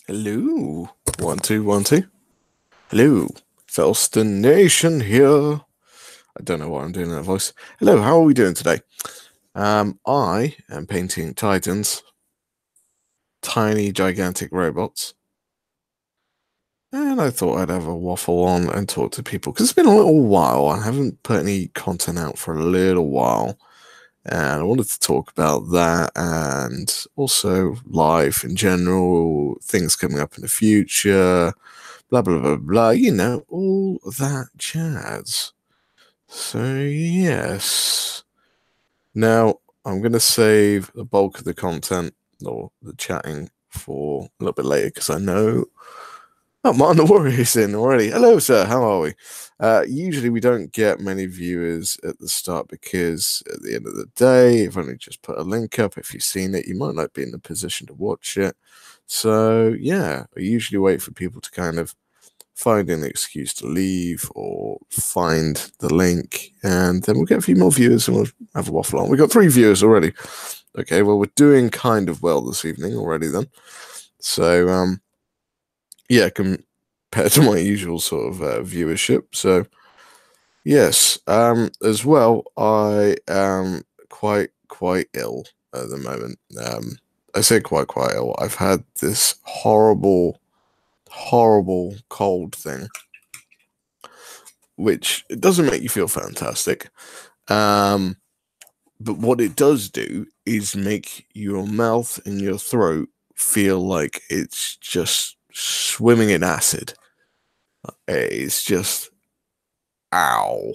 Hello. 1 2 1 2. Hello. Felston Nation here. I don't know why I'm doing that voice. Hello, how are we doing today? I am painting Titans. Tiny, gigantic robots. And I thought I'd have a waffle on and talk to people because it's been a little while. I haven't put any content out for a little while. And I wanted to talk about that and also life in general, things coming up in the future, blah, blah, blah, blah, you know, all that jazz. So, yes. Now, I'm going to save the bulk of the content or the chatting for a little bit later because I know Martin the Warrior is in already. Hello, sir. How are we? Usually we don't get many viewers at the start because at the end of the day, I've only just put a link up. If you've seen it, you might not be in the position to watch it. So, yeah, I usually wait for people to kind of find an excuse to leave or find the link, and then we'll get a few more viewers and we'll have a waffle on. We've got 3 viewers already. Okay, well, we're doing kind of well this evening already then. So, yeah, compared to my usual sort of viewership. So, yes, as well, I am quite ill at the moment. I say quite ill. I've had this horrible cold thing, which it doesn't make you feel fantastic. But what it does do is make your mouth and your throat feel like it's just swimming in acid. It's just ow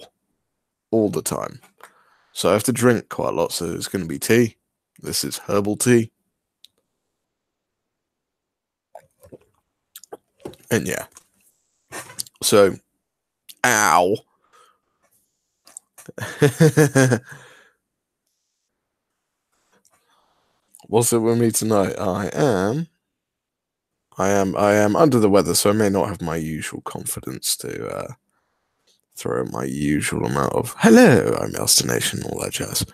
all the time. So I have to drink quite a lot. So it's going to be tea. This is herbal tea. And yeah. So, ow. What's it with me tonight? I am under the weather, so I may not have my usual confidence to throw my usual amount of hello, I'm Elstonation, all that jazz.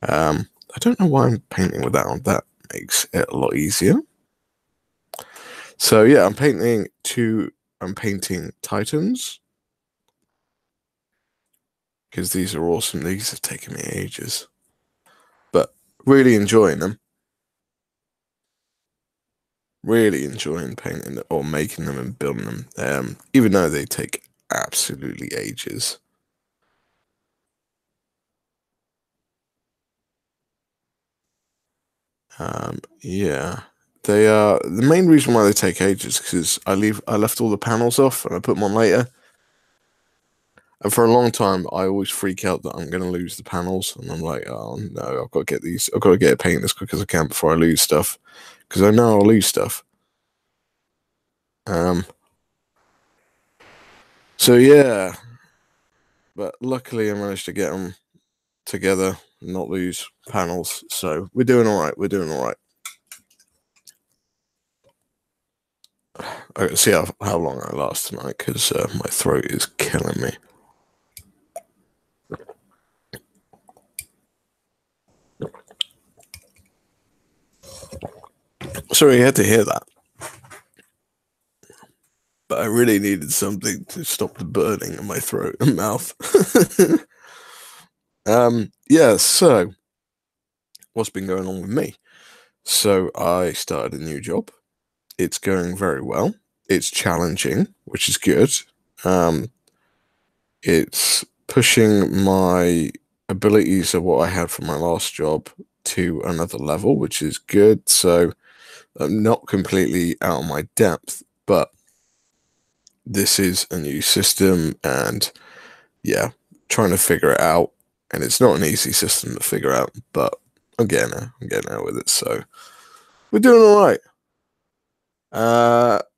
I don't know why I'm painting with that on. That makes it a lot easier. So yeah, I'm painting Titans. Because these are awesome. These have taken me ages. But really enjoying them. Really enjoying painting or making them and building them. Even though they take absolutely ages. Yeah. They are the main reason why they take ages because I left all the panels off and I put them on later. And for a long time, I always freak out that I'm going to lose the panels, and I'm like, oh no, I've got to get these. I've got to get it painted as quick as I can before I lose stuff, because I know I'll lose stuff. So yeah, but luckily I managed to get them together, and not lose panels. So we're doing all right. We're doing all right. I see how long I last tonight because my throat is killing me. Sorry, you had to hear that. But I really needed something to stop the burning in my throat and mouth. Yeah, so what's been going on with me? So I started a new job. It's going very well. It's challenging, which is good. It's pushing my abilities of what I had from my last job to another level, which is good. So I'm not completely out of my depth, but this is a new system and yeah, trying to figure it out. And it's not an easy system to figure out, but I'm getting out with it. So we're doing all right.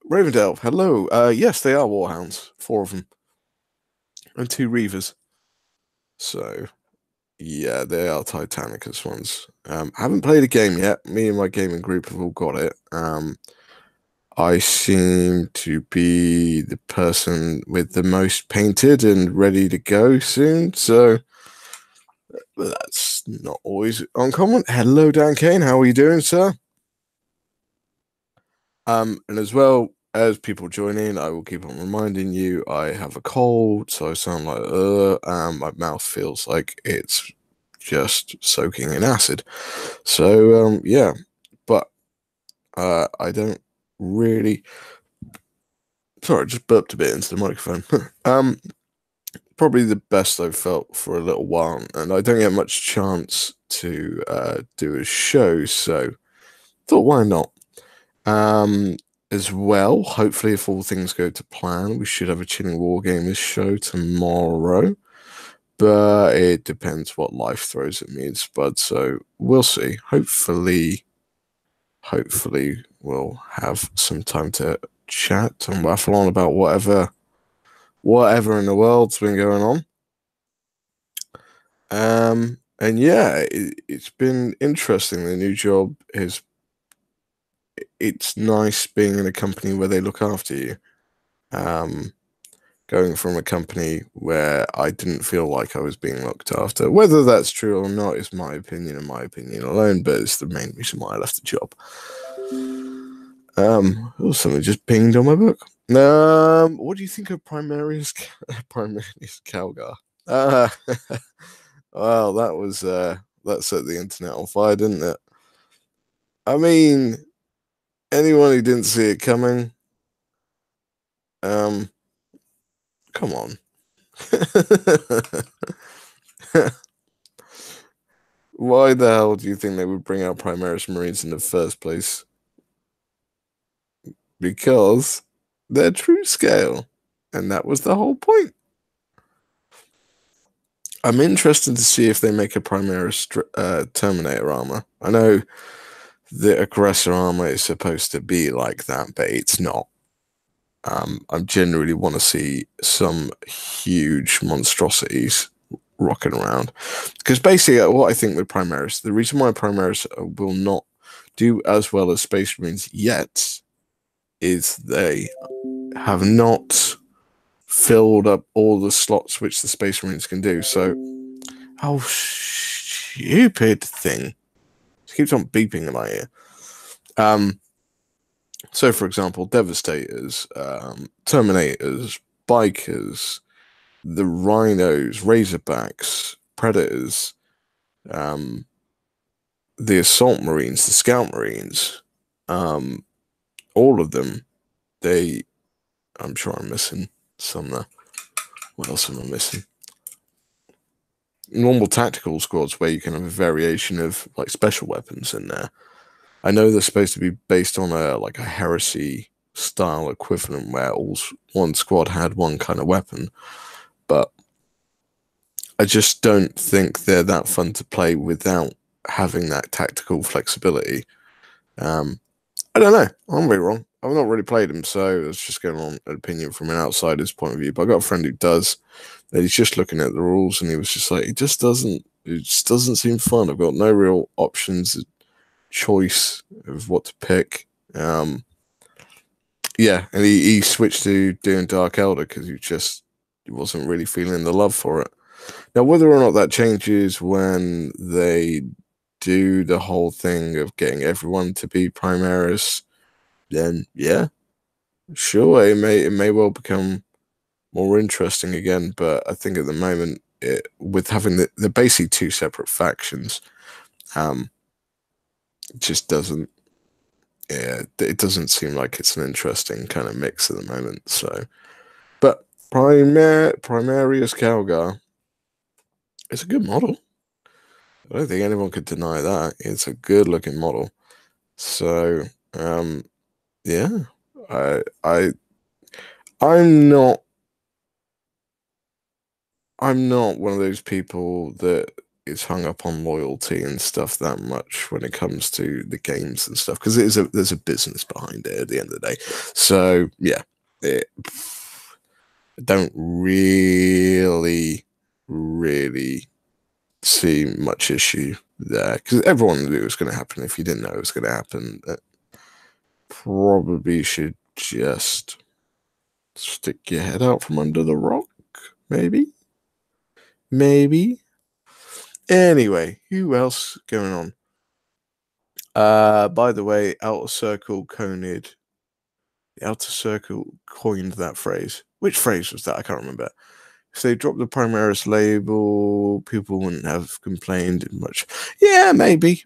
Ravendale, hello. Yes, they are Warhounds, 4 of them, and 2 Reavers. So yeah, they are Titanicus ones. I haven't played a game yet. Me and my gaming group have all got it. I seem to be the person with the most painted and ready to go soon, so that's not always uncommon. Hello, Dan Kane. How are you doing, sir? And as well as people join in, I will keep on reminding you I have a cold, so I sound like my mouth feels like it's just soaking in acid. So yeah, but I don't really. Sorry, I just burped a bit into the microphone. Probably the best I've felt for a little while, and I don't get much chance to do a show, so thought why not? Um, as well, hopefully, if all things go to plan, we should have a Chilling Wargamers show tomorrow. But it depends what life throws at me and Spud, so we'll see. Hopefully, we'll have some time to chat and waffle on about whatever in the world's been going on. And yeah, it's been interesting. The new job is it's nice being in a company where they look after you. Um, Going from a company where I didn't feel like I was being looked after. Whether that's true or not is my opinion and my opinion alone, but it's the main reason why I left the job. Oh, something just pinged on my book. What do you think of Primarius Calgar? Uh, well, that set the internet on fire, didn't it? I mean, anyone who didn't see it coming, um, come on. Why the hell do you think they would bring out Primaris Marines in the first place? Because they're true scale, and that was the whole point. I'm interested to see if they make a Primaris Terminator armor. I know the aggressor armor is supposed to be like that, but it's not. I generally want to see some huge monstrosities rocking around. Because basically, what I think with Primaris, the reason why Primaris will not do as well as Space Marines yet is they have not filled up all the slots which the Space Marines can do. So, oh, stupid thing. It keeps on beeping in my ear. So, for example, Devastators, Terminators, Bikers, the Rhinos, Razorbacks, Predators, um, the Assault Marines, the Scout Marines, all of them, I'm sure I'm missing some there. What else am I missing? Normal tactical squads where you can have a variation of like special weapons in there. I know they're supposed to be based on a heresy style equivalent where one squad had one kind of weapon, but I just don't think they're that fun to play without having that tactical flexibility. I don't know. I'm really wrong. I've not really played them, so it's just going on an opinion from an outsider's point of view. But I got a friend who does, and he's just looking at the rules, and he was just like, it just doesn't seem fun. I've got no real options, choice of what to pick. Yeah, and he switched to doing Dark Elder because he wasn't really feeling the love for it. Now, whether or not that changes when they do the whole thing of getting everyone to be Primaris, then yeah, sure, it may well become more interesting again. But I think at the moment, with having the basically two separate factions, it just doesn't. Yeah, it doesn't seem like it's an interesting kind of mix at the moment. So, but Primarius Calgar, it's a good model. I don't think anyone could deny that. It's a good looking model. So, yeah, I, I, I'm not, I'm not one of those people that is hung up on loyalty and stuff that much when it comes to the games and stuff because there's a business behind it at the end of the day. So yeah, I don't really see much issue there because everyone knew it was going to happen. If you didn't know it was going to happen, that probably should just stick your head out from under the rock. Maybe. Anyway, who else going on? By the way, Outer Circle Conid The Outer Circle coined that phrase. Which phrase was that? I can't remember. If they dropped the Primaris label, people wouldn't have complained much. Yeah, maybe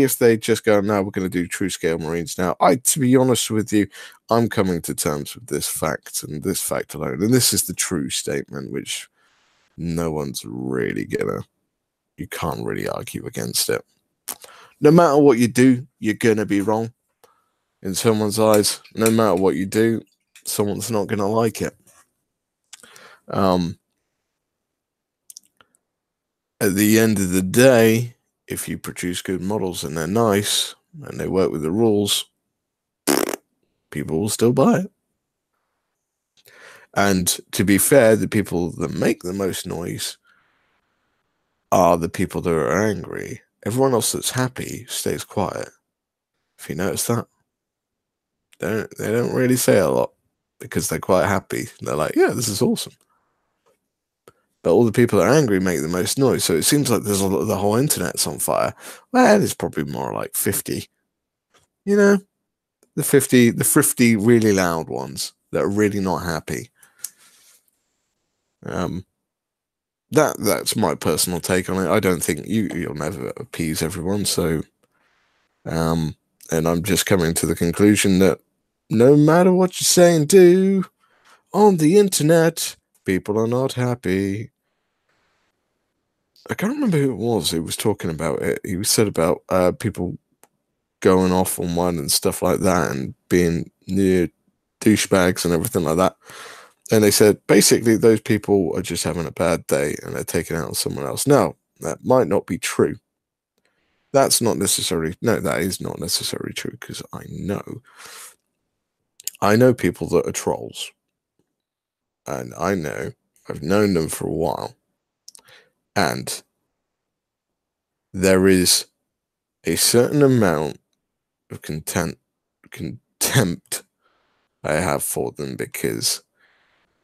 if they just go, no, we're going to do true scale Marines now. To be honest with you, I'm coming to terms with this fact and this fact alone, and this is the true statement, which no one's really you can't really argue against it. No matter what you do, you're gonna be wrong in someone's eyes. No matter what you do, someone's not gonna like it. At the end of the day, if you produce good models and they're nice and they work with the rules, people will still buy it. And to be fair, the people that make the most noise are the people that are angry. Everyone else that's happy stays quiet. If you notice that, they don't really say a lot because they're quite happy. They're like, yeah, this is awesome. But all the people that are angry make the most noise. So it seems like there's the whole internet's on fire. Well, it's probably more like 50. You know, the 50 really loud ones that are really not happy. That's my personal take on it. I don't think you'll never appease everyone. So, and I'm just coming to the conclusion that no matter what you say and do on the internet, people are not happy. I can't remember who it was who was talking about it. He said about people going off on one and stuff like that and being near douchebags and everything like that. And they said basically those people are just having a bad day and they're taking out on someone else. Now, that might not be true. That is not necessarily true because I know people that are trolls. And I've known them for a while. And there is a certain amount of contempt I have for them because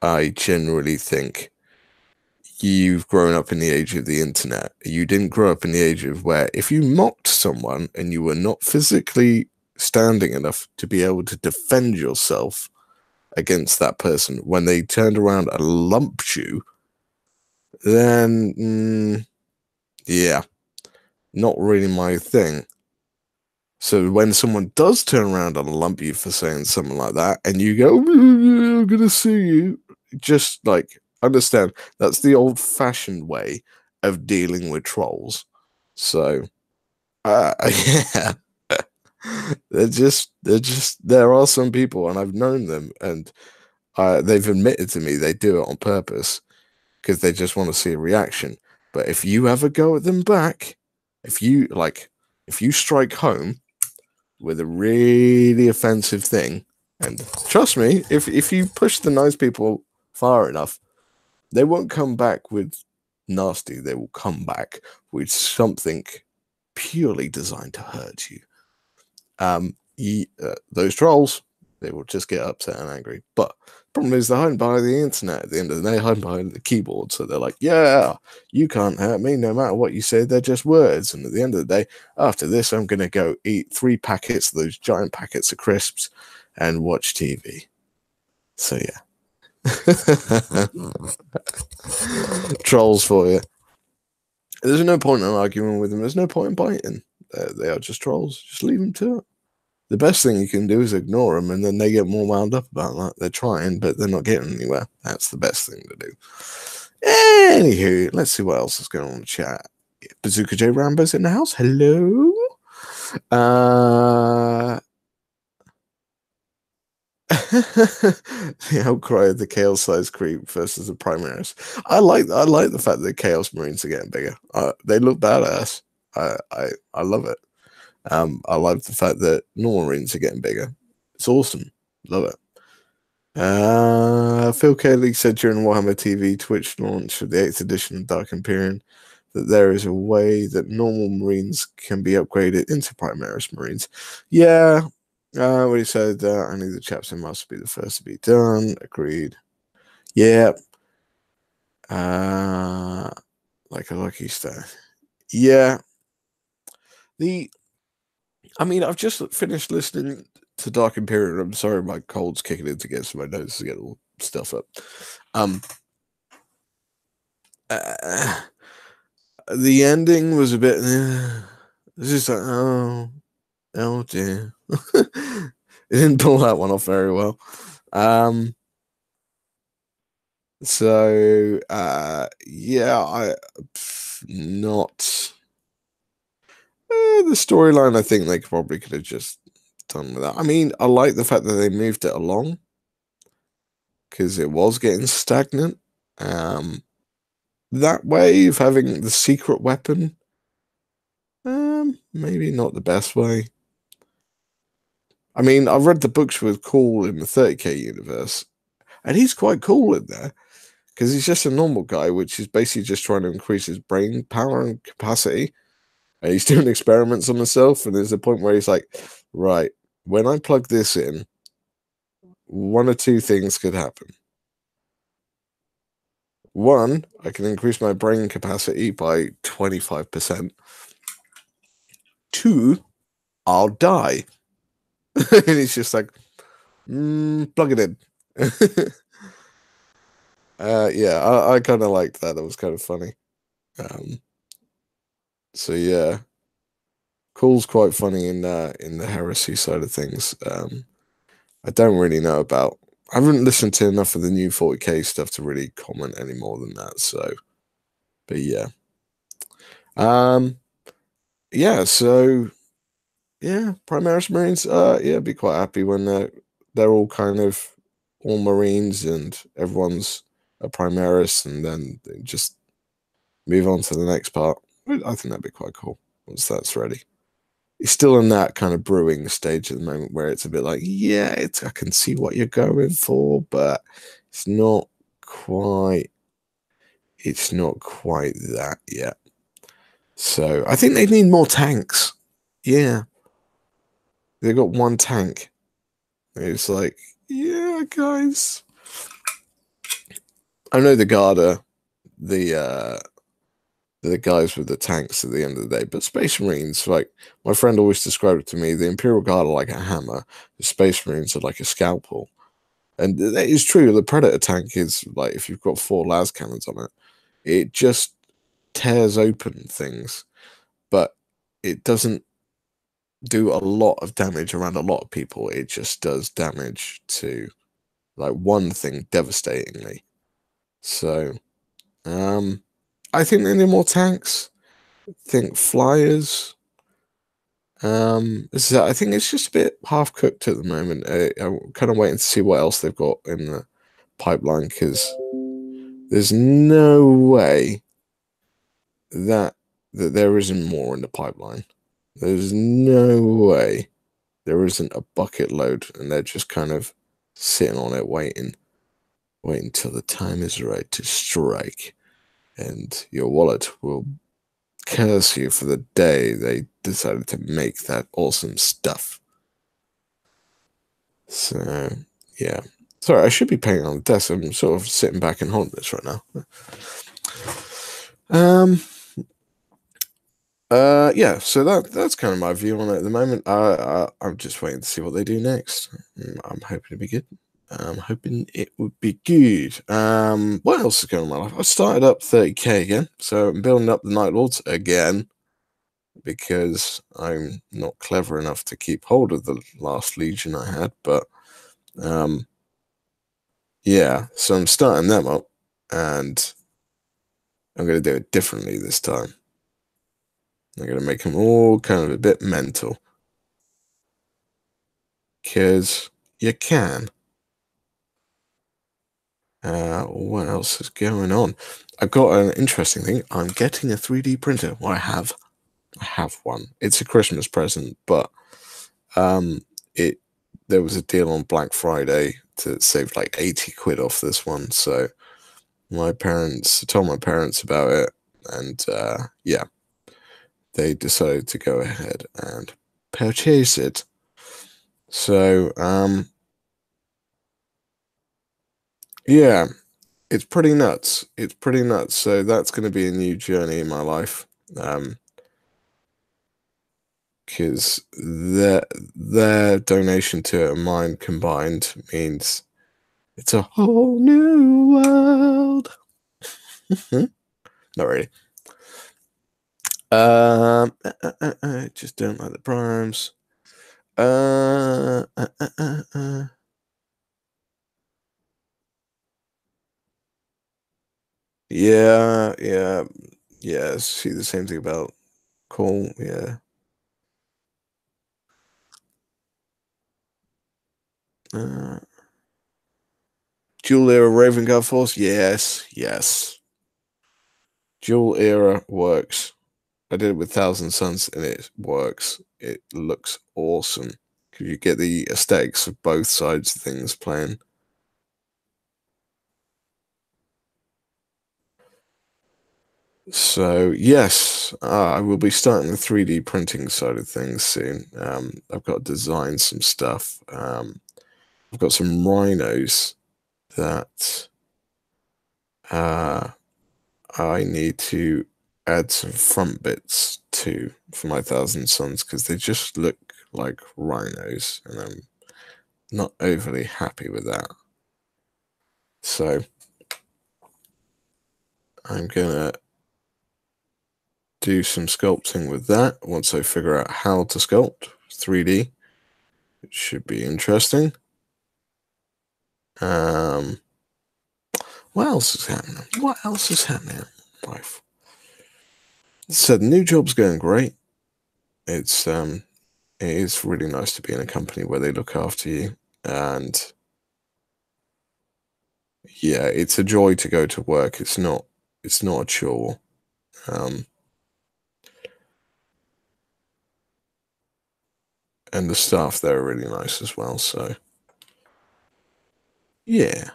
I generally think you've grown up in the age of the internet. You didn't grow up in the age of where if you mocked someone and you were not physically standing enough to be able to defend yourself against that person when they turned around and lumped you, then yeah, not really my thing. So when someone does turn around and lump you for saying something like that, and you go, I'm gonna sue you, just like understand that's the old-fashioned way of dealing with trolls. So yeah. There are some people, and I've known them, and they've admitted to me they do it on purpose because they just want to see a reaction. But if you ever go at them back, if you strike home with a really offensive thing, and trust me, if you push the nice people far enough, they won't come back with nasty. They will come back with something purely designed to hurt you. Those trolls, they will just get upset and angry. But the problem is they're hiding behind the internet. At the end of the day, hiding behind the keyboard. So they're like, yeah, you can't hurt me no matter what you say. They're just words. And at the end of the day, after this, I'm going to go eat 3 packets of those giant packets of crisps and watch TV. So yeah. Trolls for you. There's no point in arguing with them. There's no point in biting. They are just trolls. Just leave them to it. The best thing you can do is ignore them, and then they get more wound up about that. They're trying, but they're not getting anywhere. That's the best thing to do. Anywho, let's see what else is going on in the chat. Bazooka J Rambo's in the house. Hello. The outcry of the Chaos Size Creep versus the Primaris. I like the fact that Chaos Marines are getting bigger. They look badass. I love it. I like the fact that normal Marines are getting bigger. It's awesome. Love it. Phil Kelly said during Warhammer TV Twitch launch for the 8th edition of Dark Imperium that there is a way that normal Marines can be upgraded into Primaris Marines. Yeah, when he said I knew the chapter must be the first to be done. Agreed. Yeah. Like a lucky star. Yeah. I've just finished listening to Dark Imperium. I'm sorry, my cold's kicking in to get some of my nose to get all stuff up. Um, uh, the ending was a bit. It's just like, oh dear. It didn't pull that one off very well. So yeah, not the storyline. I think they probably could have just done with that. I mean, I like the fact that they moved it along because it was getting stagnant. That way of having the secret weapon, maybe not the best way. I mean, I've read the books with Cool in the 30k universe, and he's quite cool in there because he's just a normal guy, which is basically just trying to increase his brain power and capacity. And he's doing experiments on himself, and there's a point where he's like, right, when I plug this in, one or two things could happen. One, I can increase my brain capacity by 25%. Two, I'll die. And he's just like, plug it in. Yeah, I kind of liked that. That was kind of funny. So yeah, Cool's quite funny in the heresy side of things. I don't really know about. I haven't listened to enough of the new 40k stuff to really comment any more than that. So, but yeah, yeah. So yeah, Primaris Marines. Yeah, be quite happy when they're all kind of all Marines and everyone's a Primaris, and then they just move on to the next part. I think that'd be quite cool once that's ready. It's still in that kind of brewing stage at the moment where it's a bit like, yeah, I can see what you're going for, but it's not quite that yet. So I think they need more tanks. Yeah. They got one tank. It's like, yeah, guys. I know the Garda, the guys with the tanks at the end of the day, but Space Marines, like my friend always described it to me, the Imperial Guard are like a hammer, the Space Marines are like a scalpel. And that is true. The Predator tank is like, if you've got 4 las cannons on it, it just tears open things, but it doesn't do a lot of damage around a lot of people. It just does damage to like one thing devastatingly. So, I think they need more tanks. I think flyers. I think it's just a bit half cooked at the moment. I'm kind of waiting to see what else they've got in the pipeline because there's no way that there isn't more in the pipeline. There's no way there isn't a bucket load, and they're just kind of sitting on it, waiting till the time is right to strike, and your wallet will curse you for the day they decided to make that awesome stuff. So yeah, sorry, I should be painting on the desk. I'm sort of sitting back and holding this right now. Yeah, so that's kind of my view on it at the moment. I'm just waiting to see what they do next. I'm hoping to be good. I'm hoping it would be good. What else is going on in my life? I started up 30k again, so I'm building up the Night Lords again because I'm not clever enough to keep hold of the last Legion I had. But yeah, so I'm starting them up, and I'm going to do it differently this time. I'm going to make them all kind of a bit mental. Because you can. What else is going on? I've got an interesting thing. I'm getting a 3D printer. Well, I have one. It's a Christmas present, but there was a deal on Black Friday to save like 80 quid off this one. So I told my parents about it, and yeah, they decided to go ahead and purchase it. So yeah, it's pretty nuts. It's pretty nuts. So that's going to be a new journey in my life. Because because their donation to it and mine combined means it's a whole new world. Not really. Just don't like the primes. Yeah. See the same thing about coal. Yeah. Dual era Raven Guard Force. Yes. Dual era works. I did it with Thousand Suns and it works. It looks awesome because you get the aesthetics of both sides of things playing. So yes, I will be starting the 3D printing side of things soon. I've got to design some stuff. I've got some rhinos that I need to add some front bits to for my Thousand Suns because they just look like rhinos, and I'm not overly happy with that. So I'm gonna do some sculpting with that once I figure out how to sculpt 3D. It should be interesting. What else is happening? What else is happening in life? So the new job's going great. It is really nice to be in a company where they look after you, and yeah, it's a joy to go to work. It's not a chore. And the staff there are really nice as well. So yeah,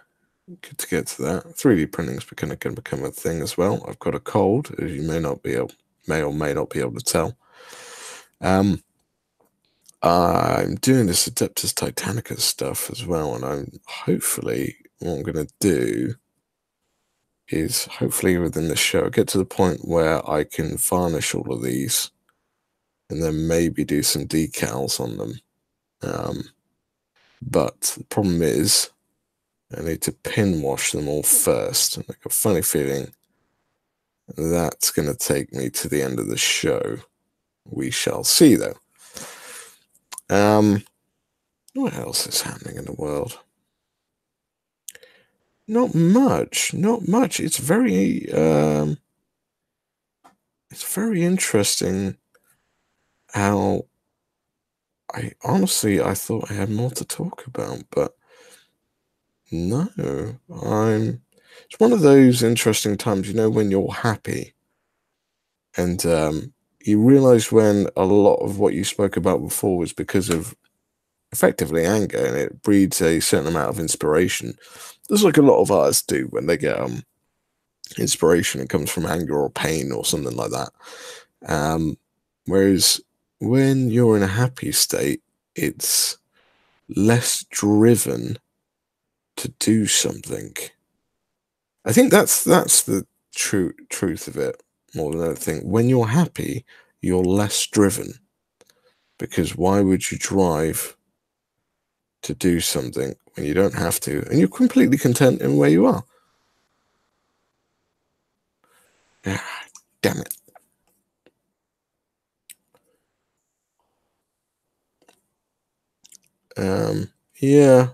good to get to that. 3D printing's going to become a thing as well. I've got a cold, as you may or may not be able to tell. I'm doing this Adeptus Titanicus stuff as well, and I'm hopefully what I'm going to do is hopefully within the show get to the point where I can varnish all of these and then maybe do some decals on them. But the problem is I need to pin wash them all first. And I got a funny feeling that's going to take me to the end of the show. We shall see, though. What else is happening in the world? Not much. It's very interesting how I thought I had more to talk about, but no, it's one of those interesting times, when you're happy and you realize when a lot of what you spoke about before was because of effectively anger, and it breeds a certain amount of inspiration. There's like a lot of artists do when they get inspiration. It comes from anger or pain or something like that. Whereas when you're in a happy state, it's less driven to do something. I think that's the truth of it more than anything. When you're happy, you're less driven, because why would you drive to do something when you don't have to, and you're completely content in where you are? Ah, damn it. Yeah.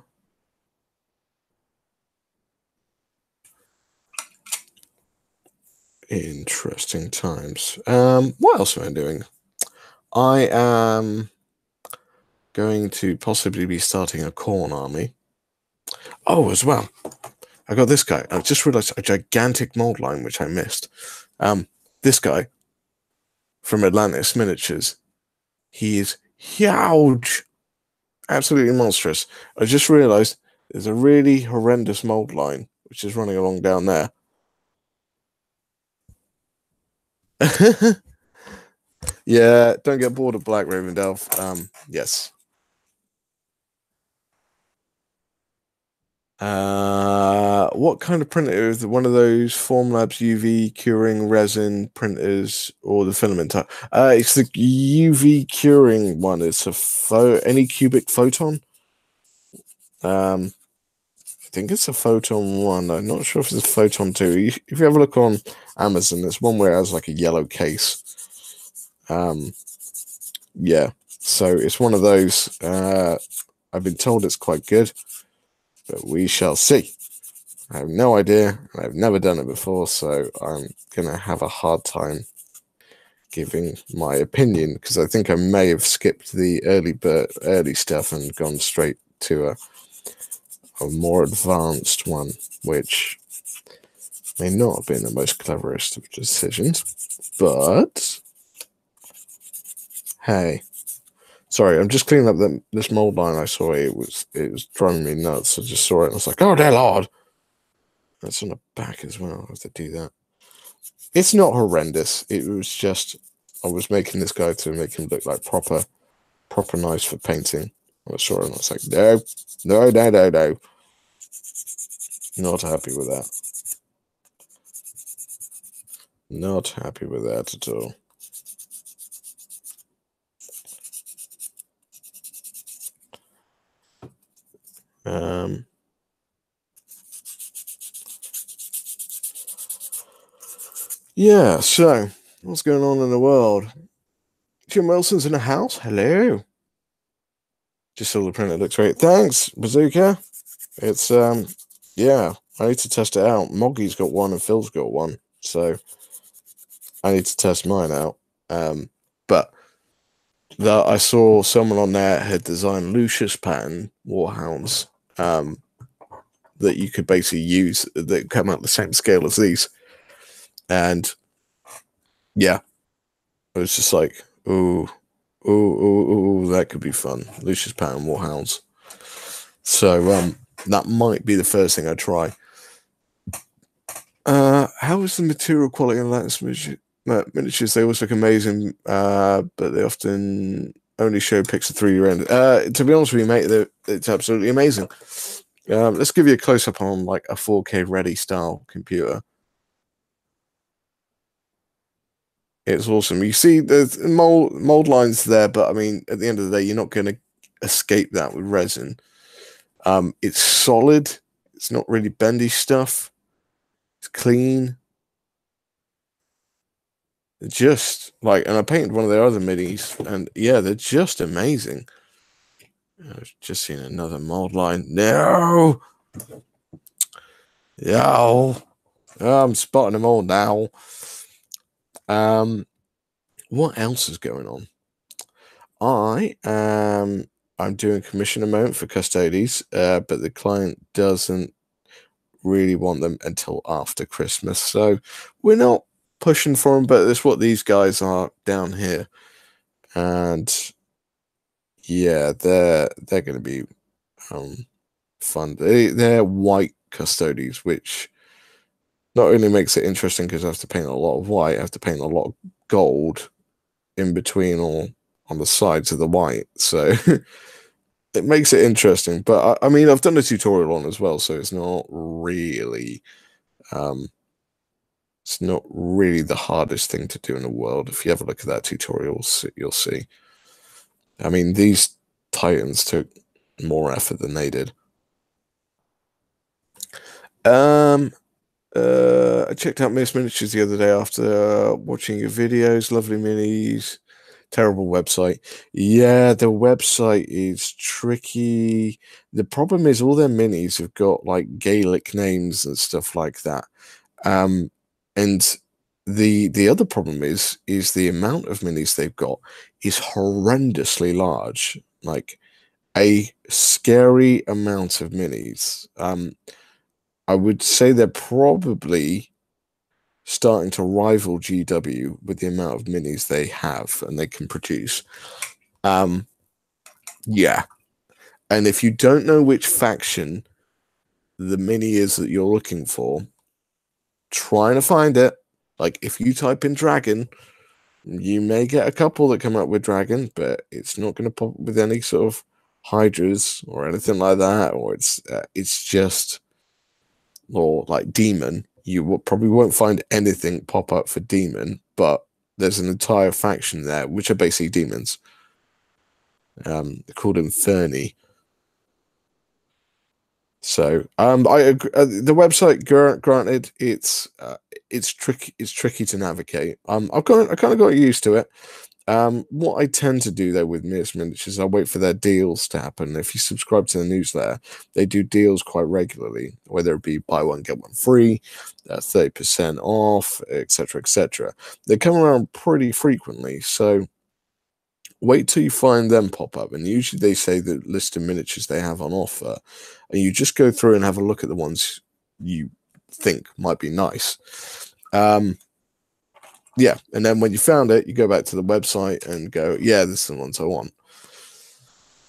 Interesting times. What else am I doing? I am going to possibly be starting a corn army. Oh, as well, I got this guy. I just realized a gigantic mold line which I missed. This guy from Atlantis Miniatures. He is huge, absolutely monstrous. I just realized there's a really horrendous mold line which is running along down there. Yeah, don't get bored of Black Raven Delph. Yes. What kind of printer is it? One of those Formlabs UV curing resin printers or the filament type? It's the UV curing one. It's a any cubic photon. I think it's a photon one. I'm not sure if it's a photon two. If you have a look on Amazon, there's one where it has like a yellow case. Yeah. So it's one of those. I've been told it's quite good, but we shall see. I have no idea. I've never done it before, so I'm gonna have a hard time giving my opinion because I think I may have skipped the early stuff and gone straight to a more advanced one, which may not have been the most cleverest of decisions. But hey, sorry, I'm just cleaning up this mold line I saw. It was driving me nuts. I just saw it and I was like, oh dear Lord. That's on the back as well. I have to do that. It's not horrendous. It was just I was making this guy to make him look like proper nice for painting. I saw it and I was like, no. Not happy with that. Not happy with that at all. Yeah, so what's going on in the world? Jim Wilson's in the house. Hello. Just saw the print. It looks great. Thanks, Bazooka. It's yeah, I need to test it out. Moggy's got one and Phil's got one, so I need to test mine out. But I saw someone on there had designed Lucius pattern warhounds that you could basically use that come out the same scale as these. And yeah, it was just like, ooh, that could be fun. Lucius pattern warhounds. So that might be the first thing I try. How is the material quality on lattice miniatures? They always look amazing, but they often only show pics of 3D render. To be honest with you, mate, it's absolutely amazing. Let's give you a close up on like a 4K ready style computer. It's awesome. You see there's mold lines there, but I mean, at the end of the day, you're not going to escape that with resin. It's solid. It's not really bendy stuff. It's clean. Just like, and I painted one of their other minis, and yeah, they're just amazing. I've just seen another mold line. No, I'm spotting them all now. What else is going on? I'm doing commission amount for custodies, but the client doesn't really want them until after Christmas, so we're not pushing for them. But that's what these guys are down here, and yeah, they're going to be fun. They're white custodies, which not only makes it interesting because I have to paint a lot of white, I have to paint a lot of gold in between or on the sides of the white, so it makes it interesting. But I mean, I've done a tutorial on as well, so it's not really the hardest thing to do in the world. If you have a look at that tutorial, you'll see. I mean, these Titans took more effort than they did. I checked out Miss Miniatures the other day after watching your videos. Lovely minis. Terrible website. Yeah, the website is tricky. The problem is all their minis have got like Gaelic names and stuff like that. And the other problem is the amount of minis they've got is horrendously large. Like a scary amount of minis. I would say they're probably starting to rival GW with the amount of minis they have and they can produce. Yeah. And if you don't know which faction the mini is that you're looking for, trying to find it. Like if you type in dragon, you may get a couple that come up with dragon, but it's not going to pop with any sort of hydras or anything like that, or it's just or like demon, probably won't find anything pop up for demon, but there's an entire faction there which are basically demons. They're called Inferni. So I agree, the website, granted, it's tricky. It's tricky to navigate. I kind of got used to it. What I tend to do though with Miss Miniatures, I wait for their deals to happen. If you subscribe to the newsletter, they do deals quite regularly, whether it be buy one get one free, 30% off, etc., etc. They come around pretty frequently, so wait till you find them pop up. And usually they say the list of miniatures they have on offer, and you just go through and have a look at the ones you think might be nice. Yeah, and then when you found it, you go back to the website and go, yeah, this is the ones I want.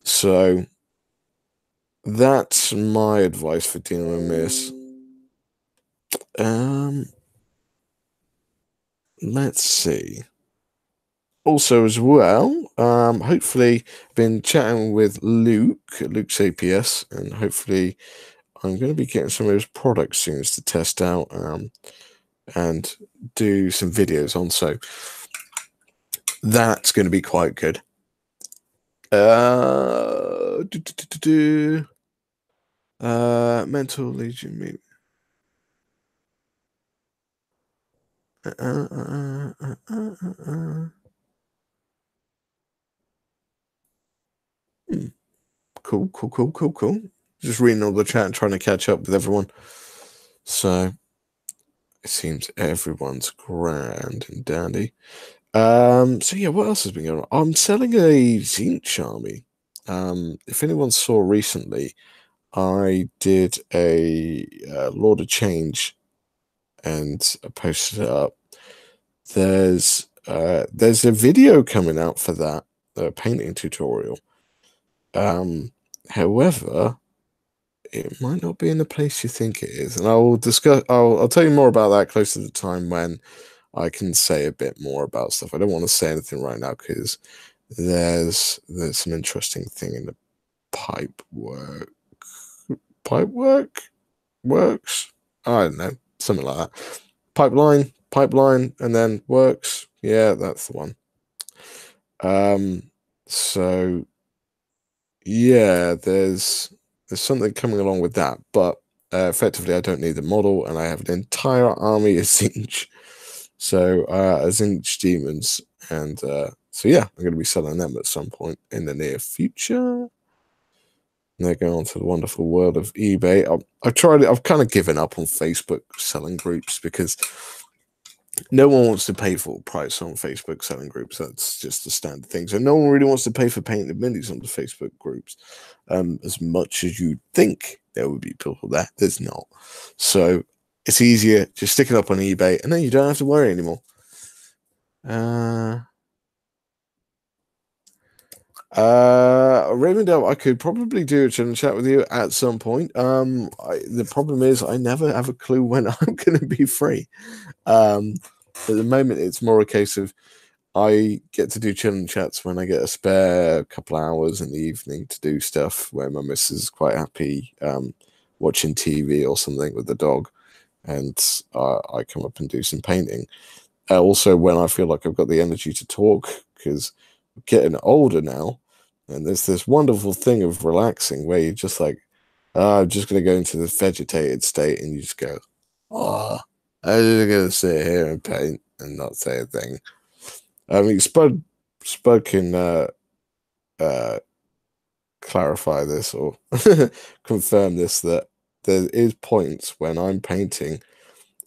So that's my advice for dealing with this. Let's see. Also, as well, hopefully, been chatting with Luke's APS, and hopefully, I'm going to be getting some of his products soon to test out and do some videos on. So that's going to be quite good. Mental Legion maybe. Cool. Just reading all the chat and trying to catch up with everyone. So it seems everyone's grand and dandy. So yeah, what else has been going on? I'm selling a Zinch army. If anyone saw recently, I did a Lord of Change and I posted it up. There's a video coming out for that, painting tutorial. However, it might not be in the place you think it is, and I'll tell you more about that close to the time when I can say a bit more about stuff. I don't want to say anything right now because there's some interesting thing in the pipe works. I don't know, something like that. Pipeline, and then works. Yeah, that's the one. So yeah, there's something coming along with that, but effectively I don't need the model, and I have an entire army of Zinch. So Zinch demons, and so yeah, I'm going to be selling them at some point in the near future. And they're going on to the wonderful world of eBay. I've tried it. I've kind of given up on Facebook selling groups because no one wants to pay full price on Facebook selling groups. That's just the standard thing. So no one really wants to pay for painted minis on the Facebook groups as much as you'd think there would be people there. There's not. So it's easier just stick it up on eBay, and then you don't have to worry anymore. Ravendale, I could probably do a chat with you at some point. The problem is I never have a clue when I'm going to be free. At the moment, it's more a case of I get to do chilling chats when I get a spare couple of hours in the evening to do stuff where my missus is quite happy watching TV or something with the dog, and I come up and do some painting. Also, when I feel like I've got the energy to talk, because I'm getting older now, and there's this wonderful thing of relaxing where you're just like, I'm just going to go into the vegetated state, and you just go, oh, I'm just going to sit here and paint and not say a thing. I mean, Spud can clarify this or confirm this, that there is points when I'm painting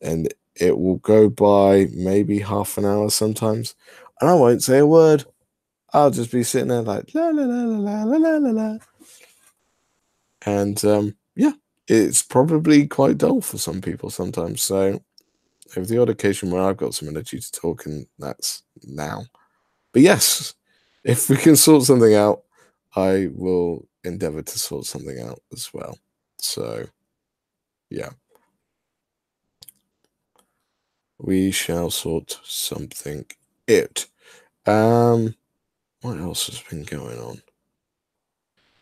and it will go by maybe half an hour sometimes, and I won't say a word. I'll just be sitting there like la la la la la la la la, and yeah, it's probably quite dull for some people sometimes. So, if the odd occasion where I've got some energy to talk, and that's now. But yes, if we can sort something out, I will endeavor to sort something out as well. So, yeah. We shall sort something out. What else has been going on?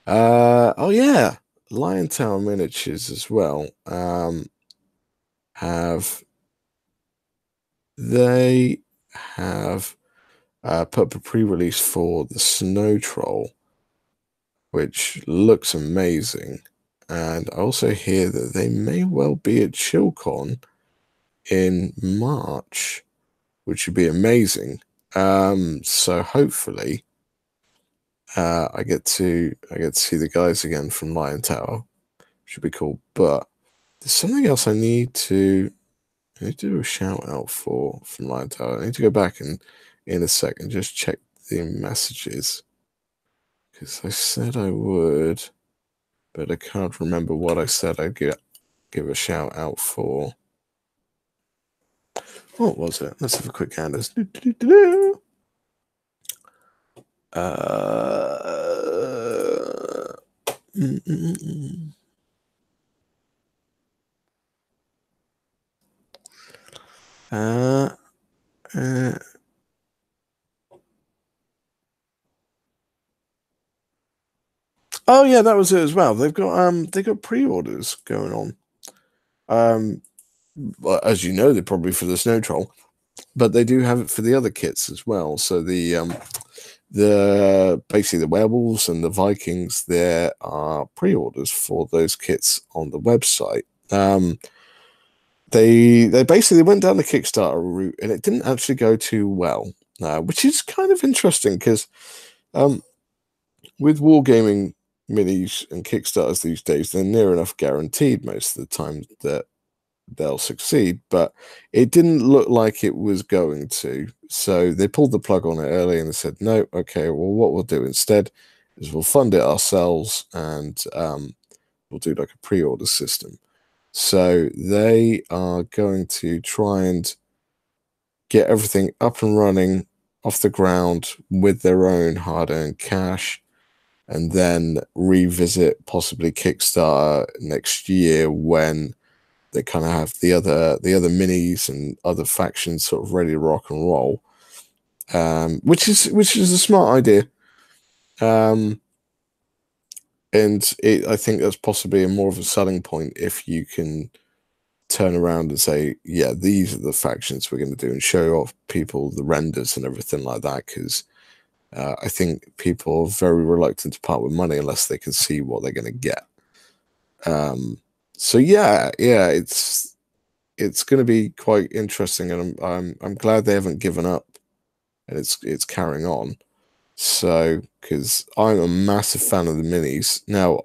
Oh yeah, Lion Tower miniatures as well. Have they have put up a pre-release for the Snow Troll, which looks amazing. And I also hear that they may well be at ChillCon in March, which would be amazing. So hopefully, I get to see the guys again from Lion Tower. Should be cool. But there's something else I need to do a shout out for from Lion Tower. I need to go back and in a second just check the messages because I said I would, but I can't remember what I said I'd give a shout out for. What was it? Let's have a quick gander. Mm, mm, mm. Uh, uh, oh yeah, that was it as well. They got pre-orders going on. Um, well, as you know, they're probably for the Snow Troll, but they do have it for the other kits as well. So the basically the werewolves and the Vikings, there are pre-orders for those kits on the website. They basically went down the Kickstarter route, and it didn't actually go too well, which is kind of interesting because um, with wargaming minis and Kickstarters these days, they're near enough guaranteed most of the time that they'll succeed, but it didn't look like it was going to. So they pulled the plug on it early and they said, no, okay, well, what we'll do instead is we'll fund it ourselves and we'll do like a pre order system. So they are going to try and get everything up and running off the ground with their own hard earned cash and then revisit possibly Kickstarter next year when they kind of have the other minis and other factions sort of ready to rock and roll, which is a smart idea, um, and I think that's possibly a more of a selling point if you can turn around and say, yeah, these are the factions we're going to do, and show off people the renders and everything like that, because I think people are very reluctant to part with money unless they can see what they're going to get. Um, so yeah, it's going to be quite interesting, and I'm glad they haven't given up, and it's carrying on. So, because I'm a massive fan of the minis. Now,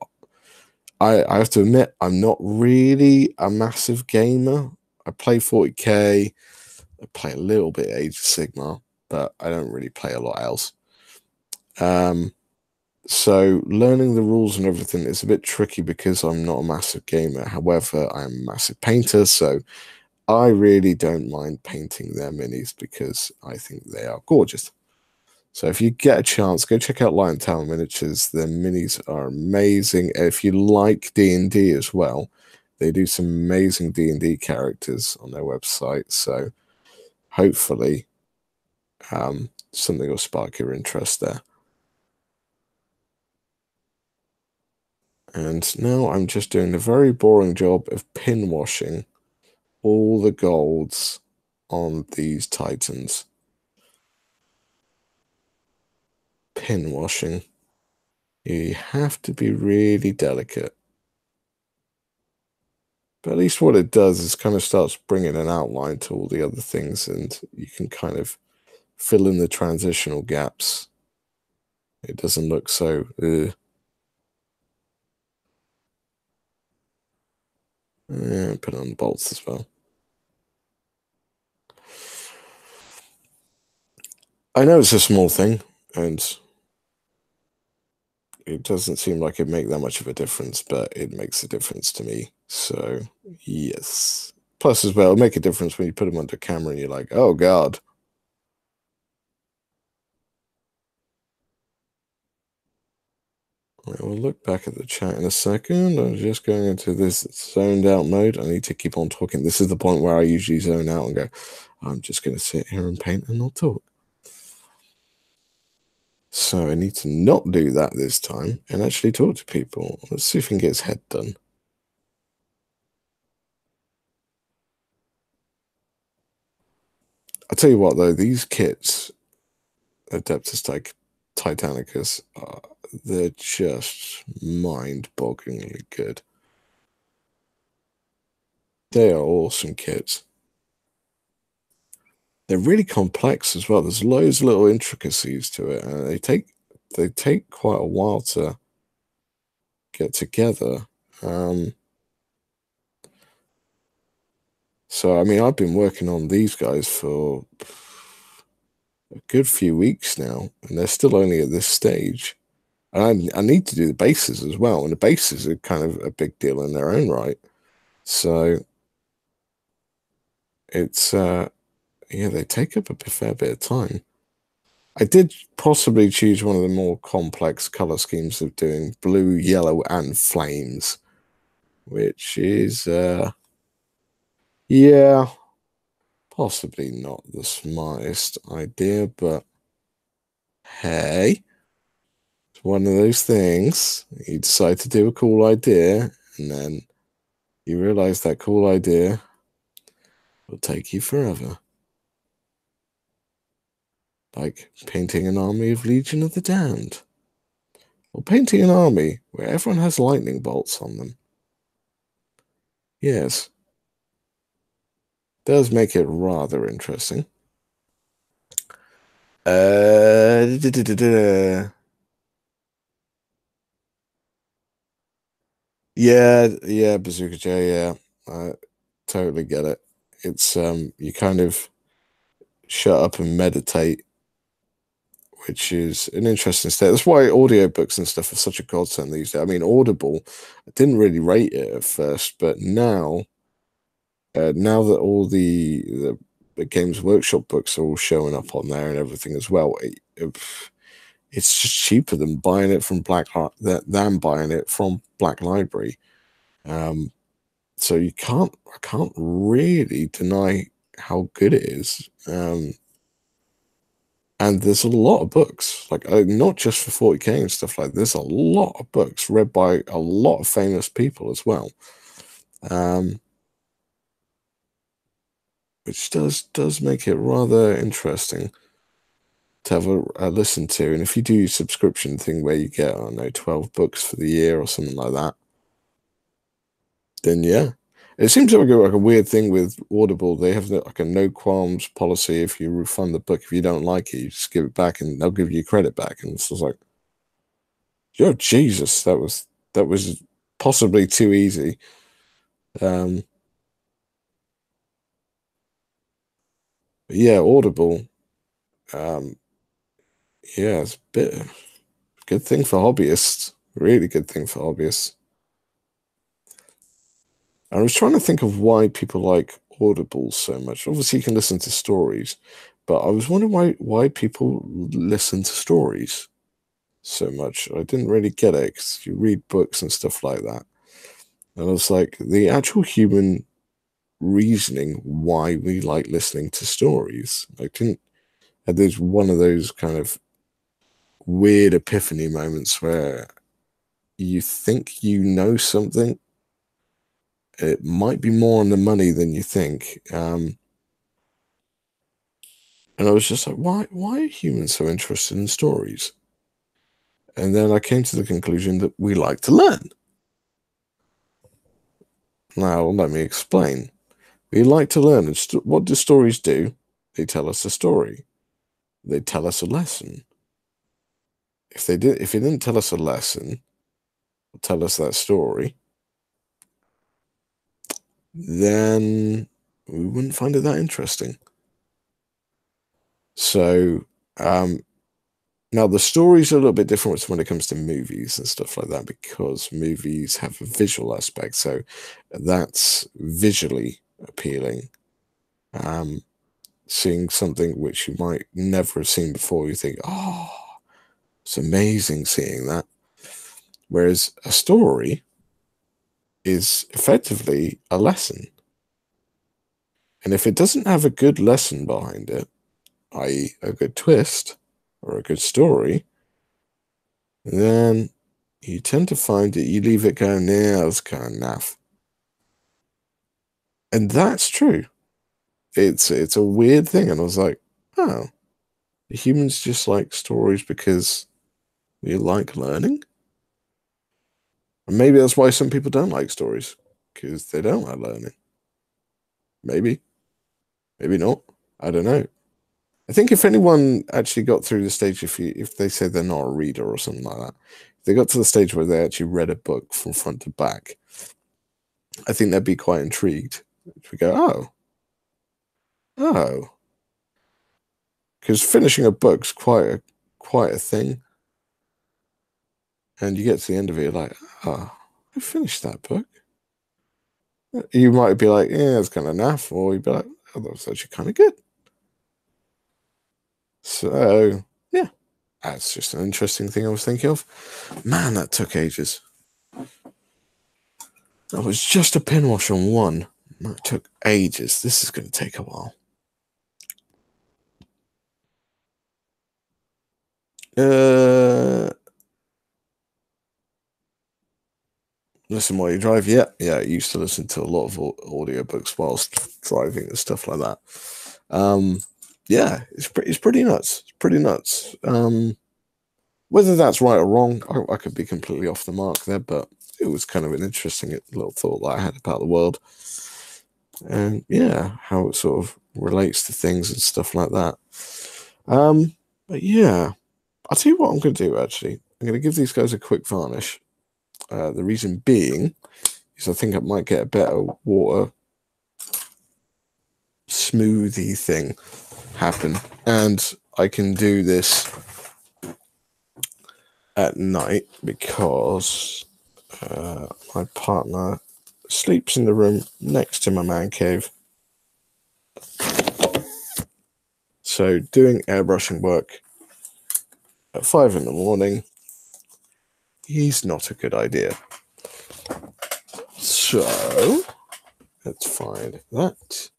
I have to admit, I'm not really a massive gamer. I play 40k, I play a little bit Age of Sigmar, but I don't really play a lot else. Um, so learning the rules and everything is a bit tricky because I'm not a massive gamer. However, I'm a massive painter, so I really don't mind painting their minis because I think they are gorgeous. So if you get a chance, go check out Lion Tower Miniatures. Their minis are amazing. And if you like D&D as well, they do some amazing D&D characters on their website. So hopefully something will spark your interest there. And now I'm just doing a very boring job of pin washing all the golds on these Titans. Pin washing. You have to be really delicate. But at least what it does is kind of starts bringing an outline to all the other things, and you can kind of fill in the transitional gaps. It doesn't look so. Put on the bolts as well. I know it's a small thing, and it doesn't seem like it make that much of a difference, but it makes a difference to me. So yes. Plus, as well, it'll make a difference when you put them under camera and you're like, oh God. Right, we'll look back at the chat in a second. I'm just going into this zoned out mode. I need to keep on talking. This is the point where I usually zone out and go, I'm just going to sit here and paint and not talk. So I need to not do that this time and actually talk to people. Let's see if we can get his head done. I'll tell you what, though, these kits, Adeptus Titanicus, they're just mind-bogglingly good. They are awesome kits. They're really complex as well. There's loads of little intricacies to it, and they take quite a while to get together. So I mean, I've been working on these guys for a good few weeks now, and they're still only at this stage. And I need to do the bases as well, and the bases are kind of a big deal in their own right. So it's yeah, they take up a fair bit of time. I did possibly choose one of the more complex color schemes of doing blue, yellow, and flames, which is yeah, possibly not the smartest idea, but hey, it's one of those things. You decide to do a cool idea, and then you realize that cool idea will take you forever. Like painting an army of Legion of the Damned. Or painting an army where everyone has lightning bolts on them. Yes, does make it rather interesting. Yeah, yeah, Bazooka J, yeah. I totally get it. It's you kind of shut up and meditate, which is an interesting state. That's why audiobooks and stuff are such a godsend these days. I mean, Audible, I didn't really rate it at first, but now that all the Games Workshop books are all showing up on there and everything as well, it's just cheaper than buying it from than buying it from Black Library. Um, so I can't really deny how good it is. And there's a lot of books, like not just for 40K and stuff like. There's a lot of books read by a lot of famous people as well, which does make it rather interesting to have a listen to. And if you do a subscription thing where you get, I don't know, 12 books for the year or something like that, then yeah. It seems like a weird thing with Audible. They have like a no qualms policy. If you refund the book, if you don't like it, you just give it back and they'll give you credit back. And it's just like, oh Jesus, that was possibly too easy. Um, yeah, Audible. Um, yeah, it's a bit good thing for hobbyists. Really good thing for hobbyists. I was trying to think of why people like Audible so much. Obviously, you can listen to stories, but I was wondering why people listen to stories so much. I didn't really get it because you read books and stuff like that. And I was like, the actual human reasoning why we like listening to stories. I didn't had those one of those kind of weird epiphany moments where you think you know something. It might be more on the money than you think. And I was just like, why are humans so interested in stories? And then I came to the conclusion that we like to learn. Now, let me explain. We like to learn. And what do stories do? They tell us a story. They tell us a lesson. If they didn't tell us a lesson, or tell us that story, then we wouldn't find it that interesting. So, um, now the stories are a little bit different when it comes to movies and stuff like that because movies have a visual aspect, so that's visually appealing. Um, Seeing something which you might never have seen before, you think, oh, it's amazing seeing that. Whereas a story is effectively a lesson. And if it doesn't have a good lesson behind it, i.e., a good twist or a good story, And then you tend to find that you leave it going, yeah, that's kind of naff. And that's true. It's a weird thing. And I was like, oh, humans just like stories because we like learning? And maybe that's why some people don't like stories, because they don't like learning. Maybe, maybe not. I don't know. I think if anyone actually got through the stage, if they say they're not a reader or something like that, if they got to the stage where they actually read a book from front to back, I think they'd be quite intrigued. We go, oh, because finishing a book's quite a thing, and you get to the end of it, you're like, oh, I finished that book. You might be like, yeah, it's kind of naff, or you'd be like, oh, that was actually kind of good. So, yeah, that's just an interesting thing I was thinking of. Man, that took ages. That was just a pen wash on one. That took ages. This is going to take a while. Listen while you drive. Yeah, I used to listen to a lot of audiobooks whilst driving and stuff like that. Yeah, it's pretty nuts. It's pretty nuts. Whether that's right or wrong, I could be completely off the mark there, but it was kind of an interesting little thought that I had about the world, and yeah, how it sort of relates to things and stuff like that. But yeah, I'll tell you what I'm going to do. Actually, I'm going to give these guys a quick varnish. The reason being is I think I might get a better water smoothie thing happen, and I can do this at night because my partner sleeps in the room next to my man cave. So doing airbrushing work at 5 in the morning is not a good idea. So let's find that.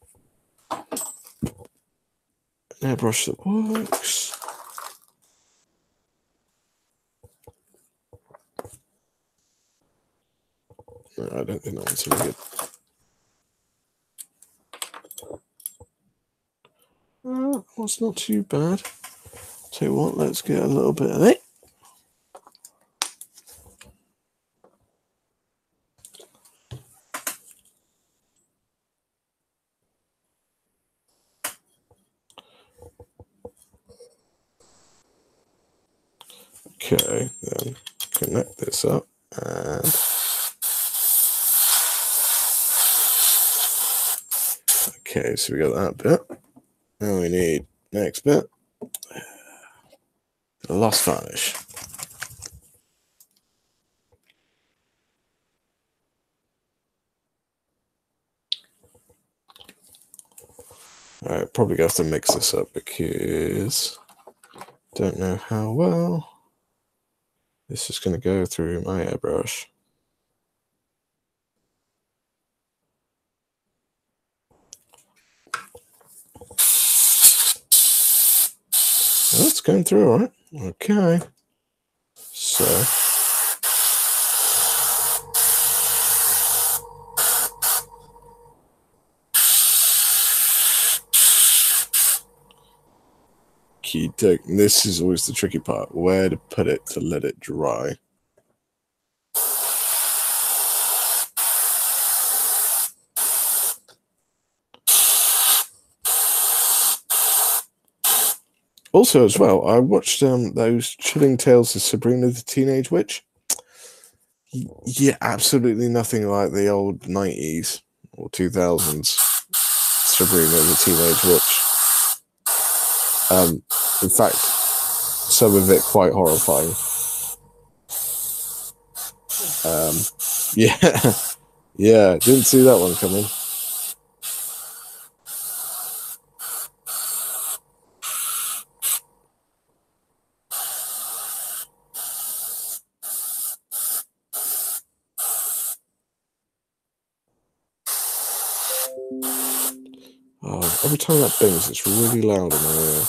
An airbrush that works. No, I don't think that one's any good. Well, it's not too bad. Tell you what, let's get a little bit of it. Okay, then connect this up and okay, so we got that bit. Now we need next bit. The lost varnish. Alright, probably gonna have to mix this up because don't know how well this is gonna go through my airbrush. Well, it's going through all right. Okay. So this is always the tricky part, where to put it to let it dry. Also, as well, I watched those Chilling Tales of Sabrina the Teenage Witch. Yeah, absolutely nothing like the old 90s or 2000s Sabrina the Teenage Witch. In fact, some of it quite horrifying. Yeah, yeah, didn't see that one coming. Oh, every time that bings, it's really loud in my ear.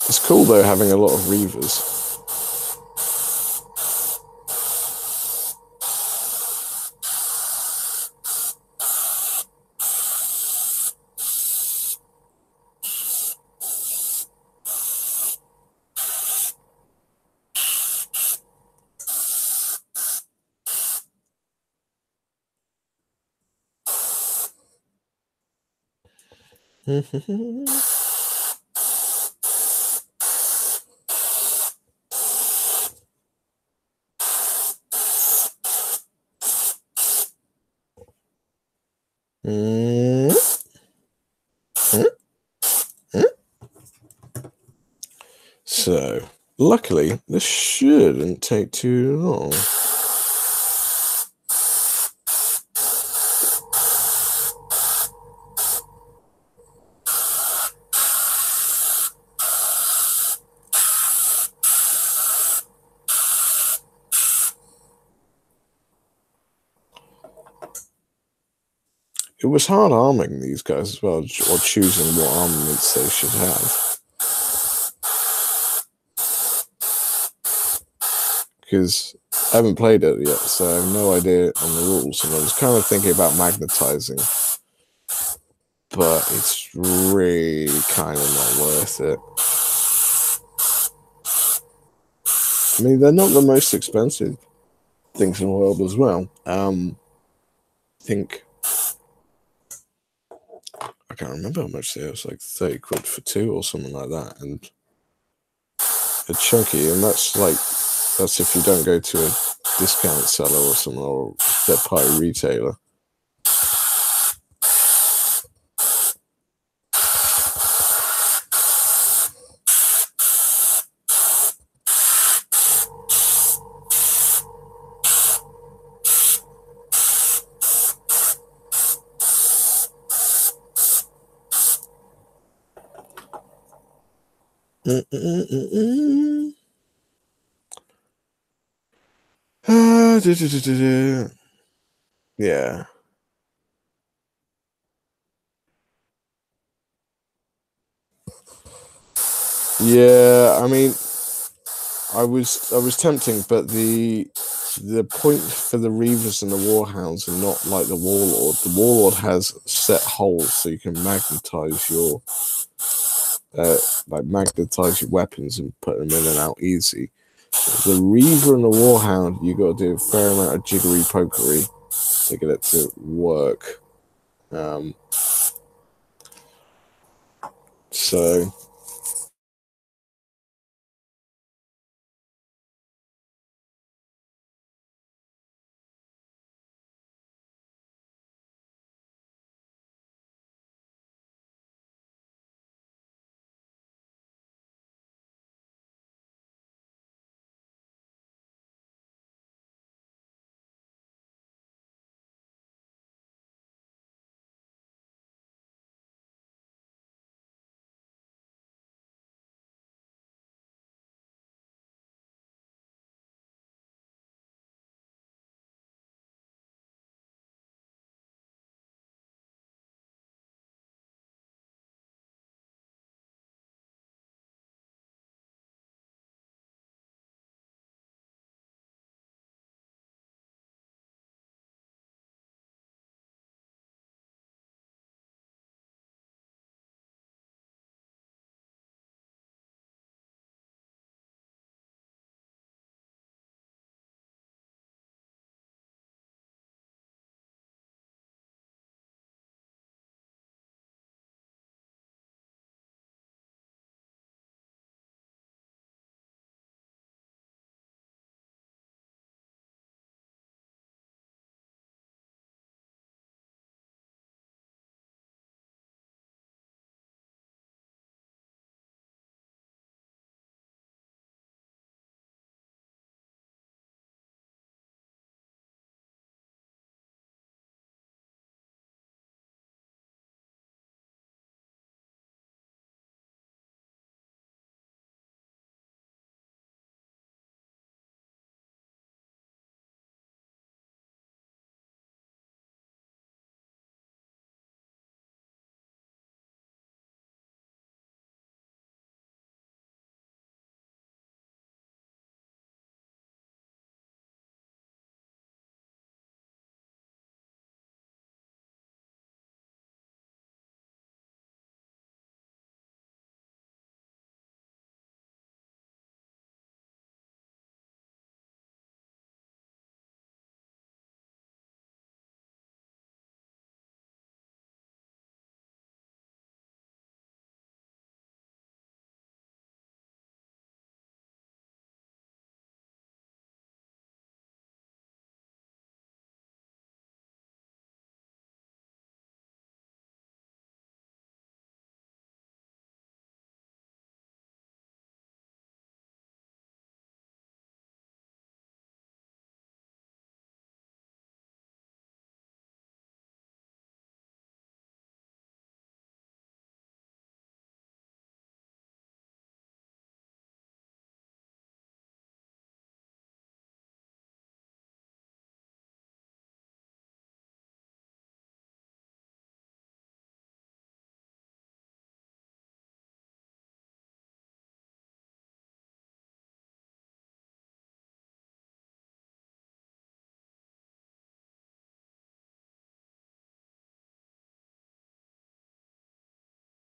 It's cool though having a lot of Reavers. So, luckily, this shouldn't take too long. It was hard arming these guys as well, or choosing what armaments they should have. Because I haven't played it yet, so I have no idea on the rules, and I was kind of thinking about magnetizing, but it's really kind of not worth it. I mean, they're not the most expensive things in the world as well. I think I can't remember how much they are. It was like 30 quid for 2 or something like that, and they're chunky, and that's if you don't go to a discount seller or something, or third-party retailer. Yeah. Yeah, I mean, I was tempting, but the point for the Reavers and the Warhounds are not like the Warlord. The Warlord has set holes so you can magnetize your weapons and put them in and out easy. The Reaver and the Warhound, you got to do a fair amount of jiggery pokery to get it to work. So